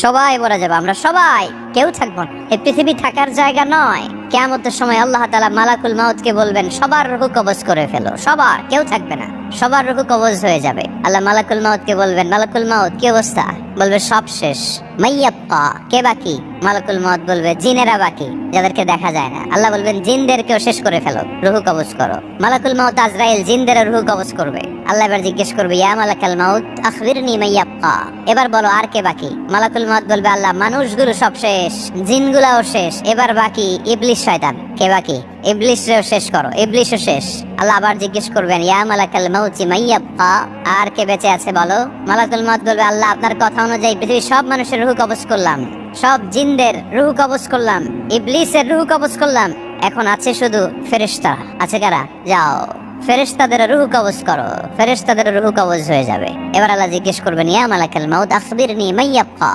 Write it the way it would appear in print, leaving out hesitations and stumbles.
সবাই মরে যাবে, আমরা সবাই, কেউ থাকবো না। এই পৃথিবী থাকার জায়গা নয়। কিয়ামতের সময় আল্লাহ তাআলা মালাকুল মাউতকে বলবেন, সবার রূহ কবজ করে ফেলো, সবার, কেউ থাকবে না, সবার রূহ কবজ হয়ে যাবে। আল্লাহ মালাকুল মাউতকে বলবেন, মালাকুল মাউত কি অবস্থা? বলবে সব শেষ। মাইয়াব্বা, কে বাকি? মালাকুল মাউত বলবে জিনেরা বাকি, যাদেরকে দেখা যায় না। আল্লাহ বলবেন জিনদেরকেও শেষ করে ফেলো, রূহ কবজ করো। মালাকুল মাউত আজরাইল জিনদের রূহ কবজ করবে। আল্লাহ এবার জিজ্ঞেস করবে, ইয়া মালাকাল মাউত আখবিরনি মাইয়াব্বা, এবার বলো আর কে বাকি? মালাকুল মাউত বলবে, আল্লাহ মানুষগুলো সব শেষ, জিনগুলাও শেষ, এবার বাকি ইবলিস শয়তান। কে বাকি? ইবলিসও শেষ করো, ইবলিসও শেষ। আল্লাহ আবার জিজ্ঞেস করবেন, ইয়া মালাকাল মাউতি মাইয়াব্বা, আর কে বেঁচে আছে বলো? মালাকুল মাউত বলবে, আল্লাহ আপনার কথা অনুযায়ী পৃথিবীর সব মানুষের রূহ কবজ করলাম, সব জিনদের রূহ কবজ করলাম, ইবলিসের রূহ কবজ করলাম, এখন আছে শুধু ফেরেশতা। আছে কারা? যাও ফেরেশতাদের রূহ কবজ করো, ফেরেশতাদের রূহ কবজ হয়ে যাবে। এবার আল্লাহ জিজ্ঞেস করবেন, ইয়া মালাকাল মাউত আখবিরনি মাইয়াব্বা,